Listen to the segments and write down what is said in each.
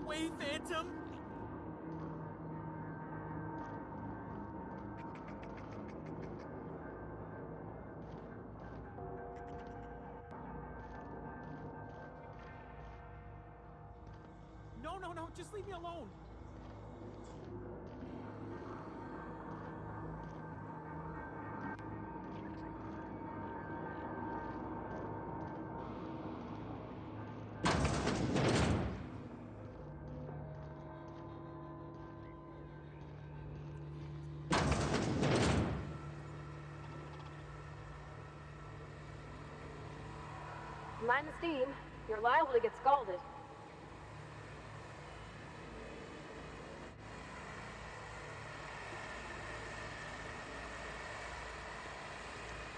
way, Phantom! No, just leave me alone! Mind the steam. You're liable to get scalded.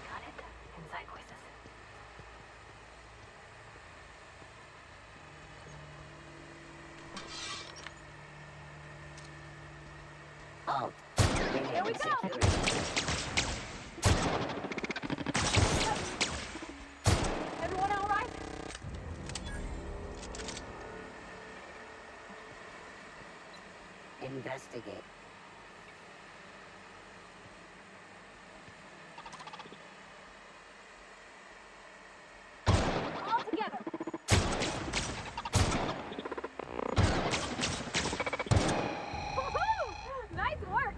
Got it? Inside voices. Oh. Here we go! Everyone all right? Investigate. All together! Woohoo! Nice work!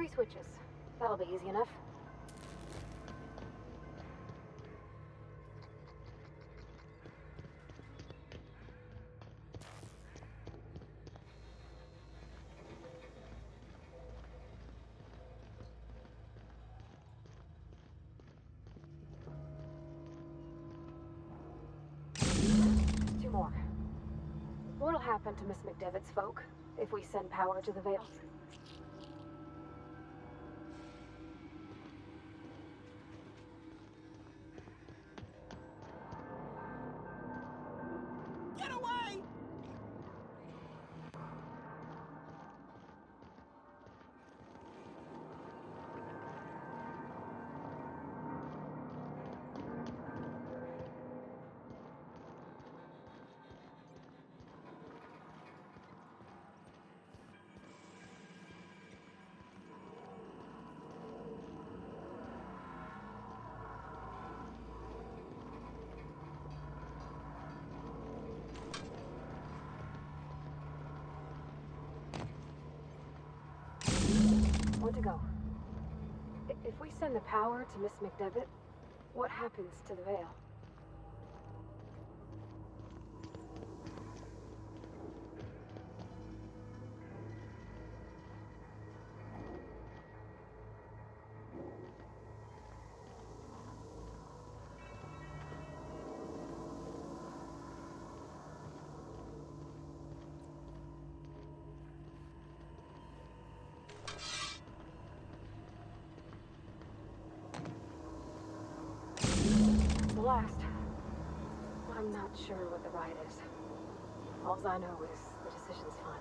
3 switches. That'll be easy enough. Two more. What'll happen to Miss McDevitt's folk if we send power to the Veil? Get away! One to go. If we send the power to Miss McDevitt, what happens to the Veil? The last. I'm not sure what the right is. All I know is the decision's final.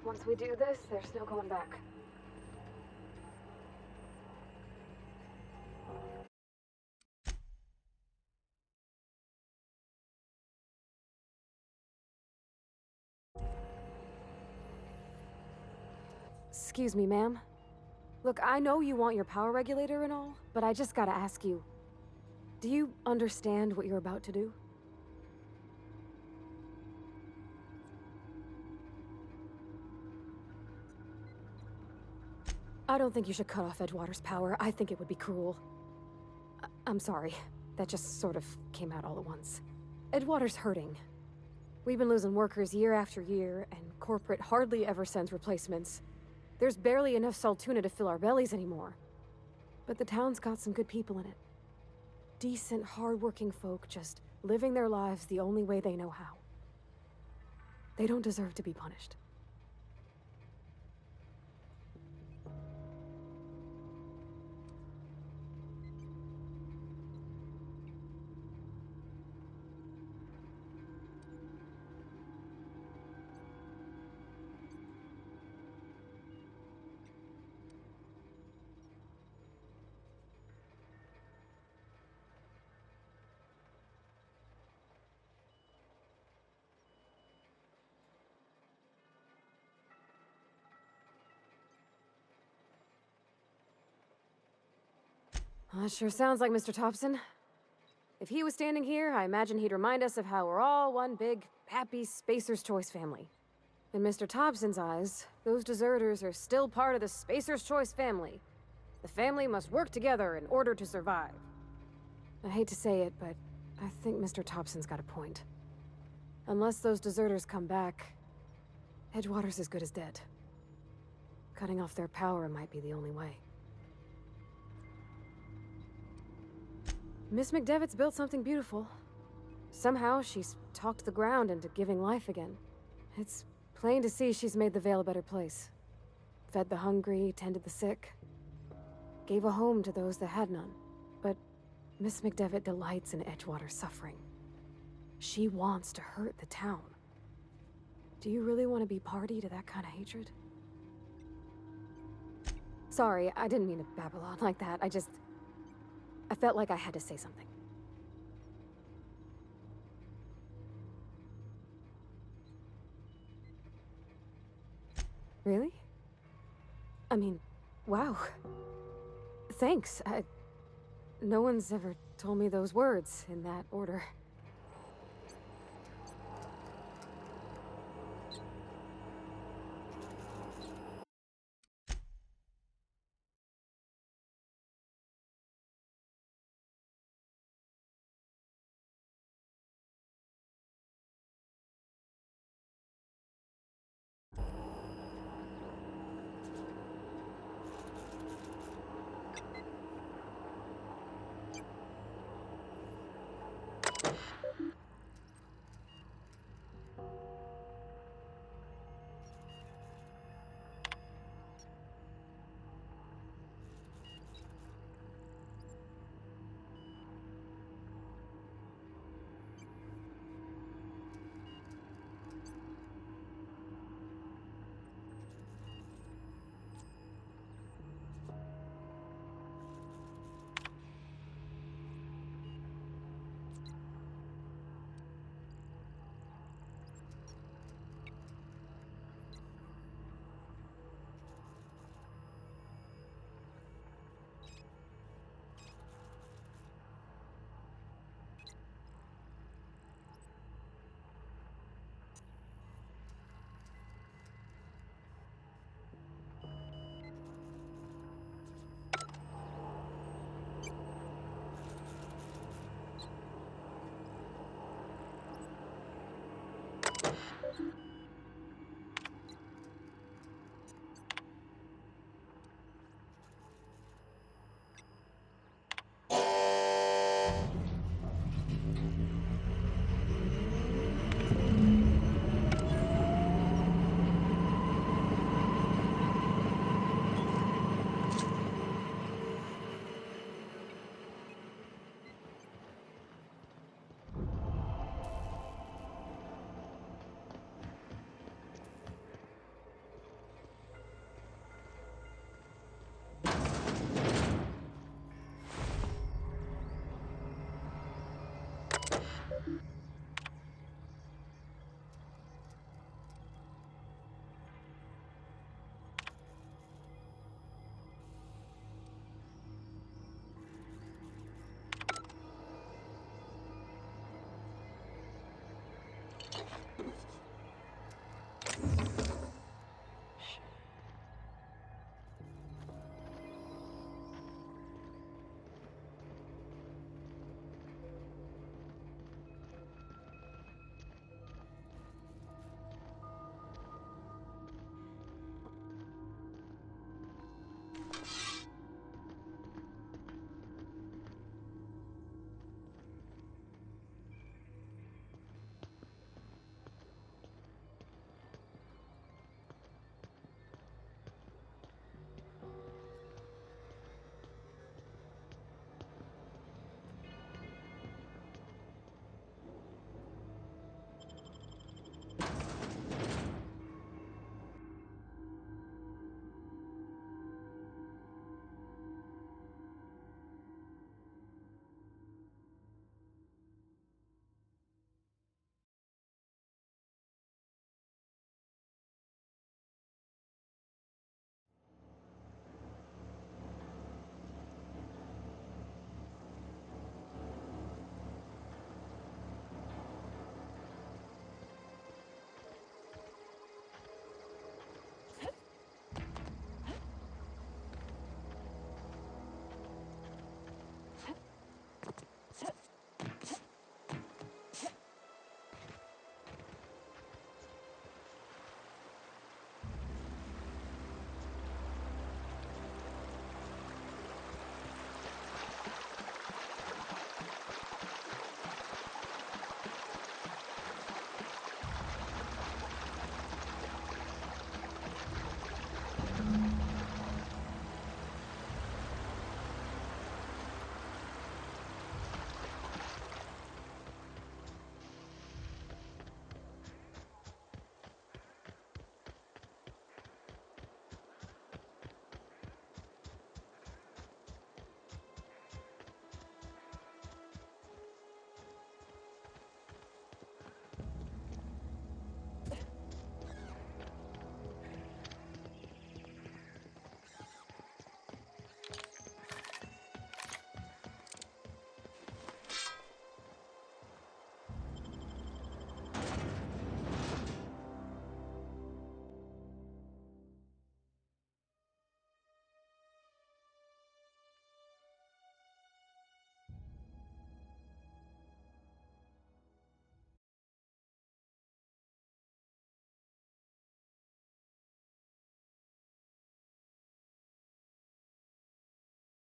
Once we do this, there's no going back. Excuse me, ma'am. Look, I know you want your power regulator and all, but I just gotta ask you. Do you understand what you're about to do? I don't think you should cut off Edgewater's power. I think it would be cruel. I'm sorry. That just sort of came out all at once. Edgewater's hurting. We've been losing workers year after year, and corporate hardly ever sends replacements. There's barely enough Saltuna to fill our bellies anymore. But the town's got some good people in it. Decent, hard-working folk just living their lives the only way they know how. They don't deserve to be punished. That sure sounds like Mr. Thompson. If he was standing here, I imagine he'd remind us of how we're all one big, happy Spacer's Choice family. In Mr. Thompson's eyes, those deserters are still part of the Spacer's Choice family. The family must work together in order to survive. I hate to say it, but I think Mr. Thompson's got a point. Unless those deserters come back, Edgewater's as good as dead. Cutting off their power might be the only way. Miss McDevitt's built something beautiful. Somehow, she's talked the ground into giving life again. It's plain to see she's made the Vale a better place. Fed the hungry, tended the sick. Gave a home to those that had none. But Miss McDevitt delights in Edgewater's suffering. She wants to hurt the town. Do you really want to be party to that kind of hatred? Sorry, I didn't mean to babble on like that. I felt like I had to say something. Really? I mean, wow. Thanks. No one's ever told me those words in that order.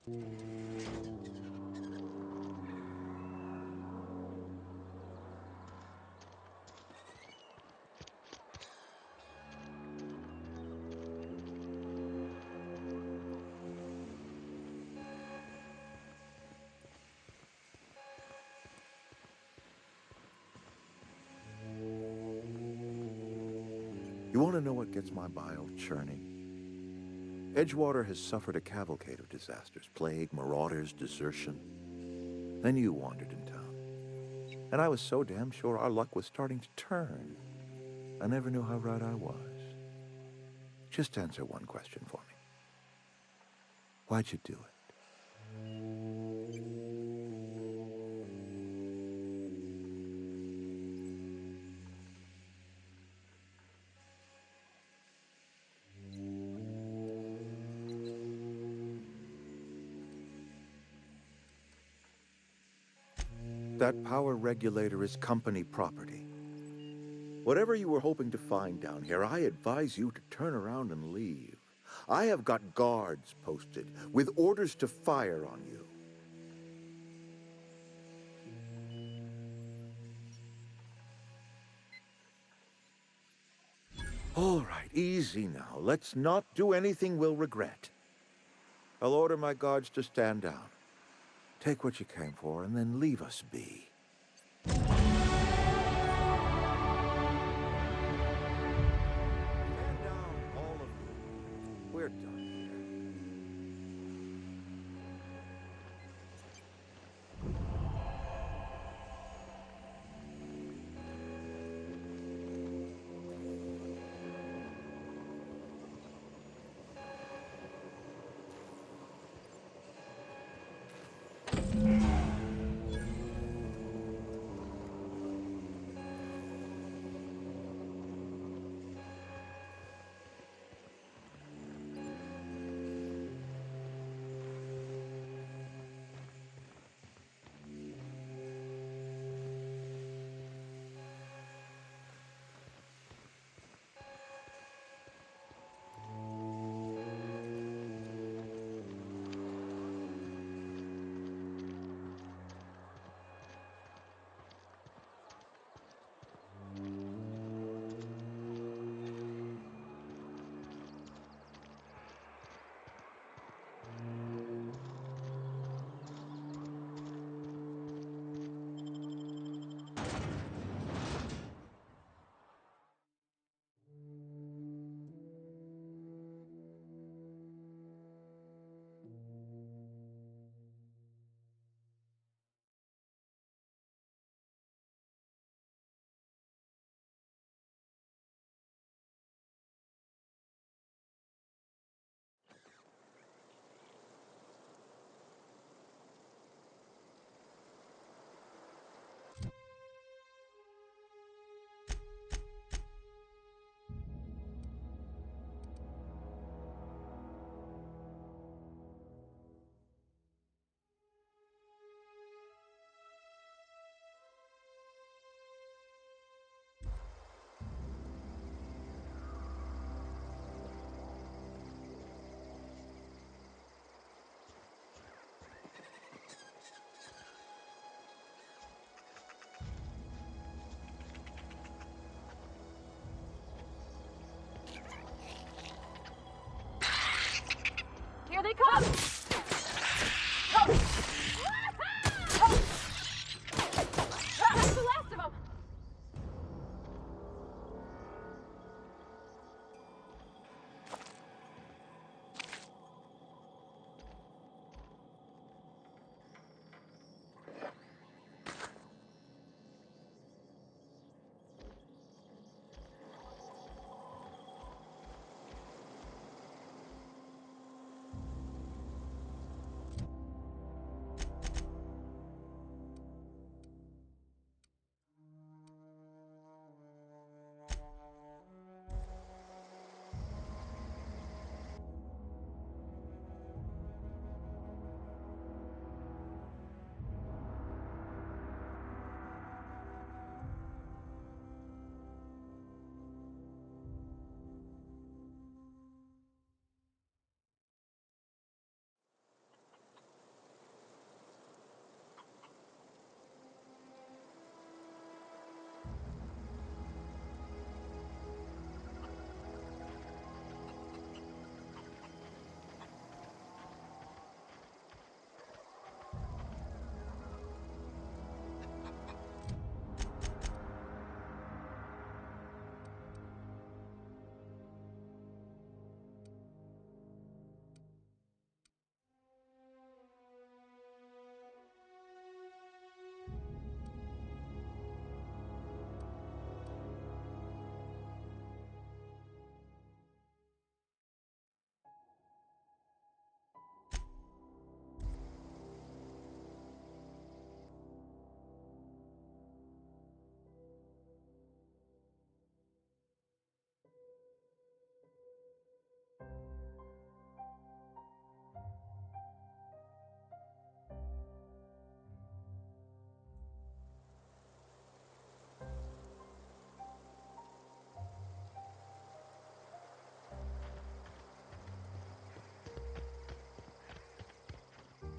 You want to know what gets my bile churning? Edgewater has suffered a cavalcade of disasters, plague, marauders, desertion. Then you wandered in town. And I was so damn sure our luck was starting to turn. I never knew how right I was. Just answer one question for me. Why'd you do it? That power regulator is company property. Whatever you were hoping to find down here, I advise you to turn around and leave. I have got guards posted with orders to fire on you. All right, easy now. Let's not do anything we'll regret. I'll order my guards to stand down. Take what you came for, and then leave us be. Stand down, all of you. We're done here.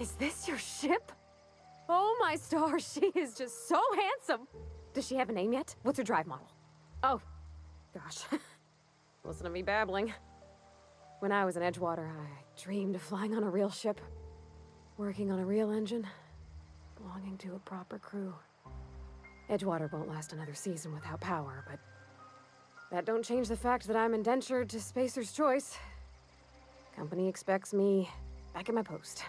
Is this your ship? Oh my stars, she is just so handsome! Does she have a name yet? What's her drive model? Oh, gosh. Listen to me babbling. When I was in Edgewater, I dreamed of flying on a real ship, working on a real engine, belonging to a proper crew. Edgewater won't last another season without power, but that don't change the fact that I'm indentured to Spacer's Choice. Company expects me back at my post.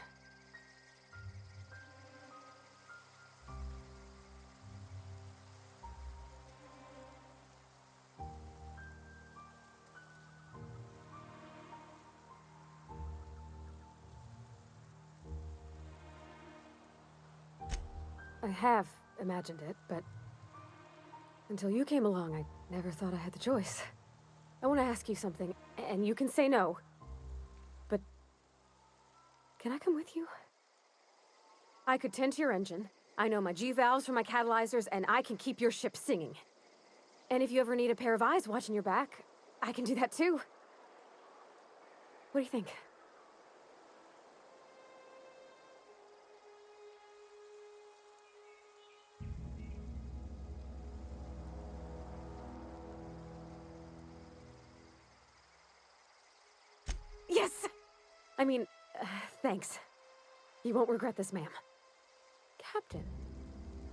I have imagined it, but until you came along, I never thought I had the choice. I want to ask you something, and you can say no. But can I come with you? I could tend to your engine. I know my G-valves from my catalyzers, and I can keep your ship singing. And if you ever need a pair of eyes watching your back, I can do that too. What do you think? Yes! I mean, thanks. You won't regret this, ma'am. Captain.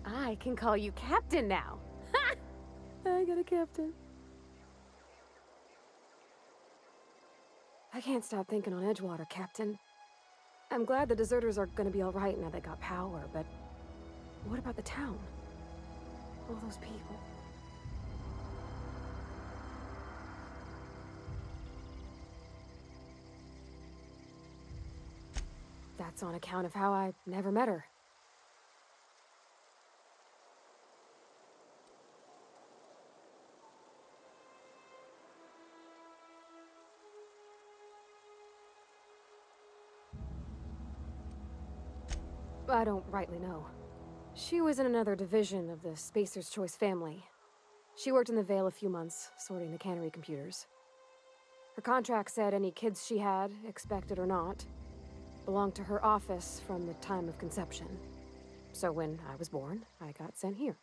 I can call you Captain now. Ha! I got a captain. I can't stop thinking on Edgewater, Captain. I'm glad the deserters are gonna be alright now they got power, but what about the town? All those people. That's on account of how I never met her. I don't rightly know. She was in another division of the Spacer's Choice family. She worked in the Vale a few months, sorting the cannery computers. Her contract said any kids she had, expected or not, belonged to her office from the time of conception. So when I was born, I got sent here.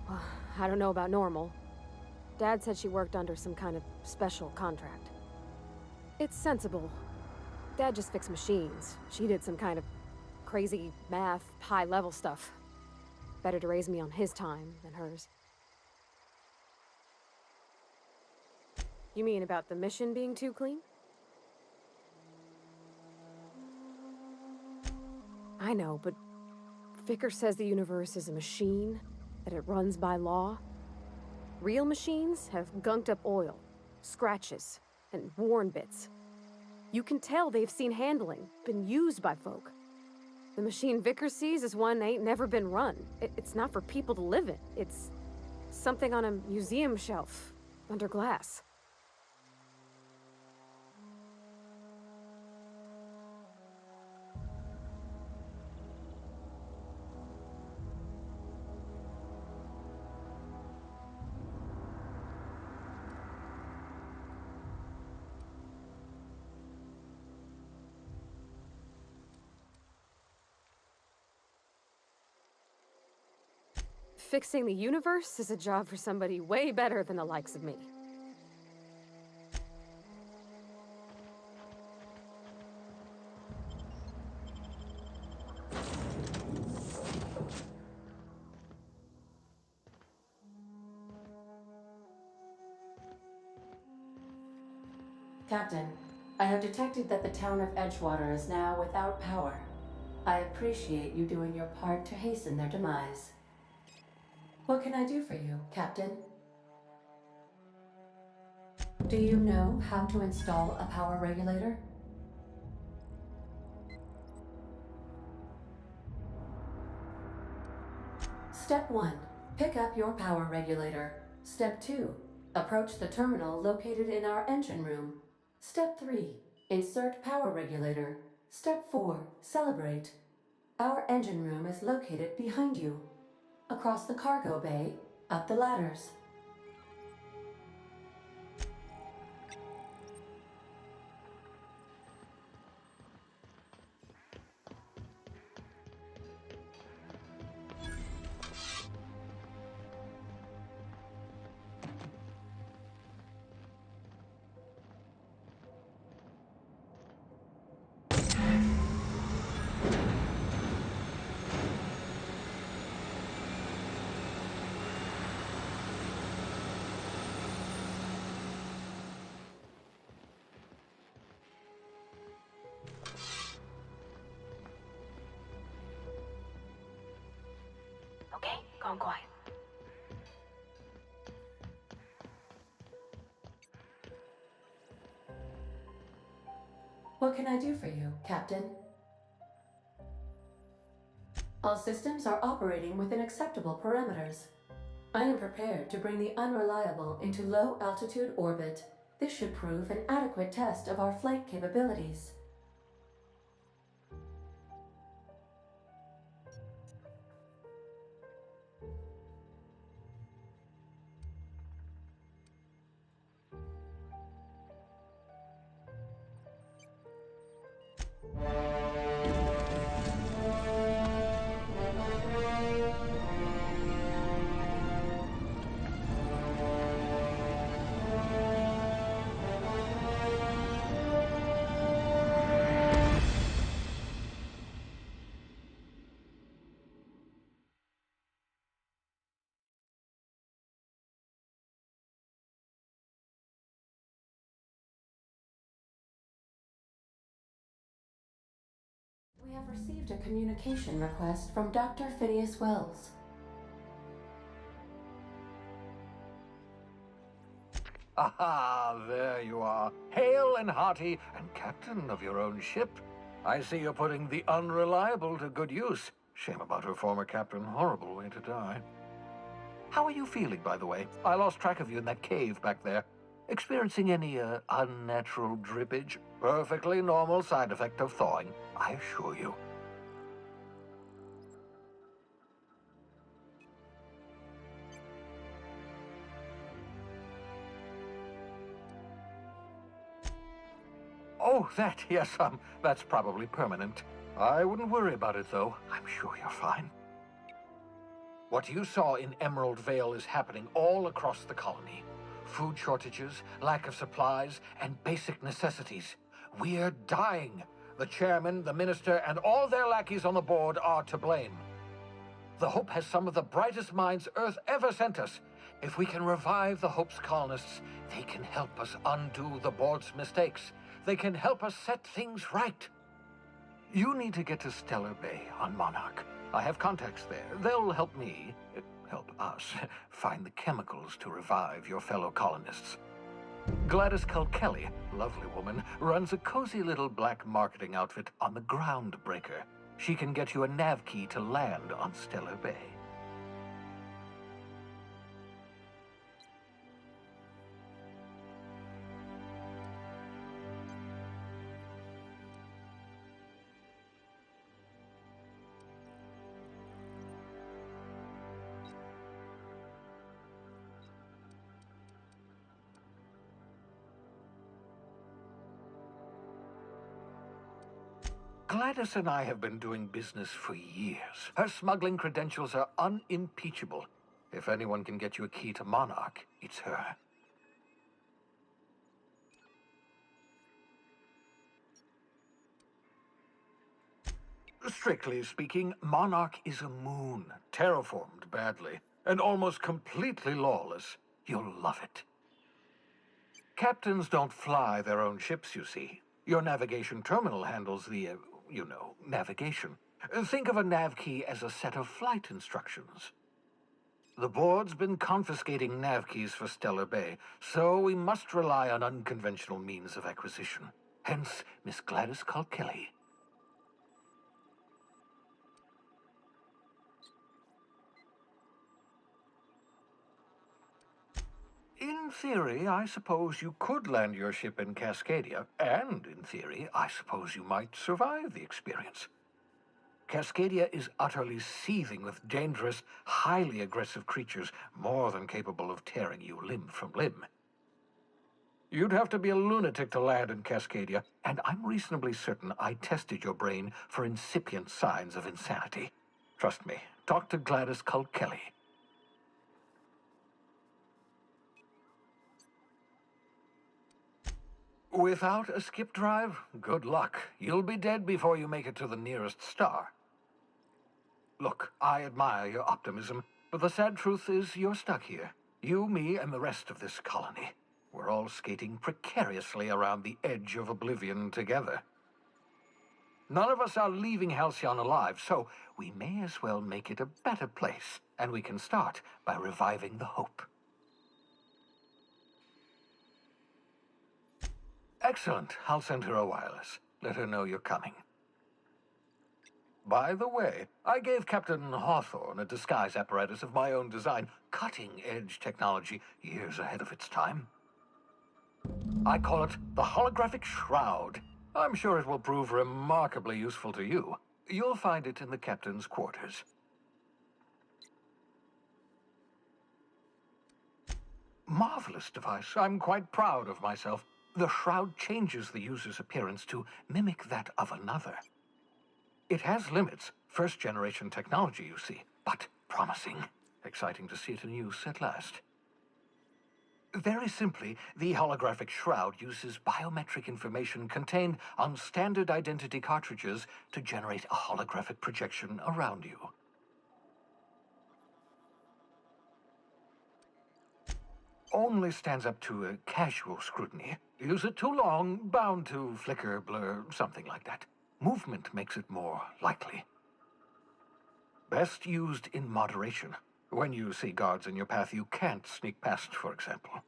Well, I don't know about normal. Dad said she worked under some kind of special contract. It's sensible. Dad just fixed machines. She did some kind of crazy math, high-level stuff. Better to raise me on his time than hers. You mean about the mission being too clean? I know, but Vicker says the universe is a machine, that it runs by law. Real machines have gunked up oil, scratches, and worn bits. You can tell they've seen handling, been used by folk. The machine Vicker sees is one ain't never been run. It's not for people to live in. It's something on a museum shelf, under glass. Fixing the universe is a job for somebody way better than the likes of me. Captain, I have detected that the town of Edgewater is now without power. I appreciate you doing your part to hasten their demise. What can I do for you, Captain? Do you know how to install a power regulator? Step 1. Pick up your power regulator. Step 2. Approach the terminal located in our engine room. Step 3. Insert power regulator. Step 4. Celebrate. Our engine room is located behind you. Across the cargo bay, up the ladders. Gone quiet. What can I do for you, Captain? All systems are operating within acceptable parameters. I am prepared to bring the unreliable into low-altitude orbit. This should prove an adequate test of our flight capabilities. We have received a communication request from Dr. Phineas Wells. Aha, there you are, hale and hearty, and captain of your own ship. I see you're putting the unreliable to good use. Shame about her former captain, horrible way to die. How are you feeling, by the way? I lost track of you in that cave back there. Experiencing any, unnatural drippage? Perfectly normal side effect of thawing, I assure you. Oh, that, yes, that's probably permanent. I wouldn't worry about it, though. I'm sure you're fine. What you saw in Emerald Vale is happening all across the colony. Food shortages, lack of supplies, and basic necessities. We're dying. The chairman, the minister, and all their lackeys on the board are to blame. The Hope has some of the brightest minds Earth ever sent us. If we can revive the Hope's colonists, they can help us undo the board's mistakes. They can help us set things right. You need to get to Stellar Bay on Monarch. I have contacts there. They'll help me, help us, find the chemicals to revive your fellow colonists. Gladys Culkelly, lovely woman, runs a cozy little black marketing outfit on the Groundbreaker. She can get you a nav key to land on Stellar Bay. Gladys and I have been doing business for years. Her smuggling credentials are unimpeachable. If anyone can get you a key to Monarch, it's her. Strictly speaking, Monarch is a moon, terraformed badly, and almost completely lawless. You'll love it. Captains don't fly their own ships, you see. Your navigation terminal handles the, navigation. Think of a nav key as a set of flight instructions. The board's been confiscating nav keys for Stellar Bay, so we must rely on unconventional means of acquisition. Hence, Miss Gladys Culkelly. In theory, I suppose you could land your ship in Cascadia, and in theory, I suppose you might survive the experience. Cascadia is utterly seething with dangerous, highly aggressive creatures, more than capable of tearing you limb from limb. You'd have to be a lunatic to land in Cascadia, and I'm reasonably certain I tested your brain for incipient signs of insanity. Trust me, talk to Gladys Culkelly. Without a skip drive, good luck. You'll be dead before you make it to the nearest star. Look, I admire your optimism, but the sad truth is you're stuck here. You, me, and the rest of this colony. We're all skating precariously around the edge of oblivion together. None of us are leaving Halcyon alive, so we may as well make it a better place. And we can start by reviving the hope. Excellent. I'll send her a wireless. Let her know you're coming. By the way, I gave Captain Hawthorne a disguise apparatus of my own design, cutting-edge technology years ahead of its time. I call it the Holographic Shroud. I'm sure it will prove remarkably useful to you. You'll find it in the captain's quarters. Marvelous device. I'm quite proud of myself. The shroud changes the user's appearance to mimic that of another. It has limits. First-generation technology, you see, but promising. Exciting to see it in use at last. Very simply, the holographic shroud uses biometric information contained on standard identity cartridges to generate a holographic projection around you. Only stands up to a casual scrutiny. Use it too long, bound to flicker, blur, something like that. Movement makes it more likely. Best used in moderation. When you see guards in your path you can't sneak past, for example.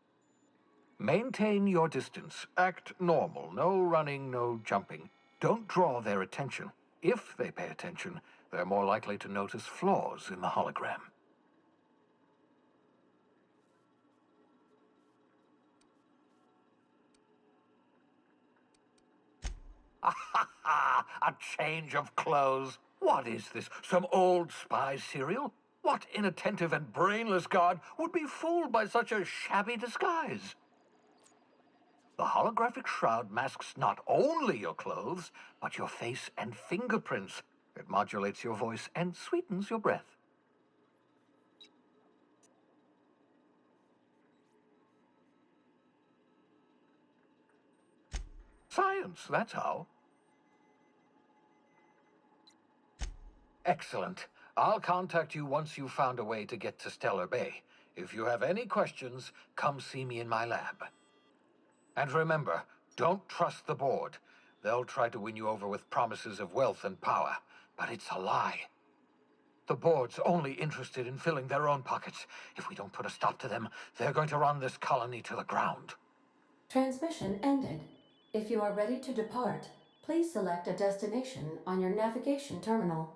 Maintain your distance. Act normal. No running, no jumping. Don't draw their attention. If they pay attention, they're more likely to notice flaws in the hologram. A change of clothes. What is this? Some old spy serial? What inattentive and brainless guard would be fooled by such a shabby disguise? The holographic shroud masks not only your clothes, but your face and fingerprints. It modulates your voice and sweetens your breath. Science, that's how. Excellent. I'll contact you once you've found a way to get to Stellar Bay. If you have any questions, come see me in my lab. And remember, don't trust the board. They'll try to win you over with promises of wealth and power, but it's a lie. The board's only interested in filling their own pockets. If we don't put a stop to them, they're going to run this colony to the ground. Transmission ended. If you are ready to depart, please select a destination on your navigation terminal.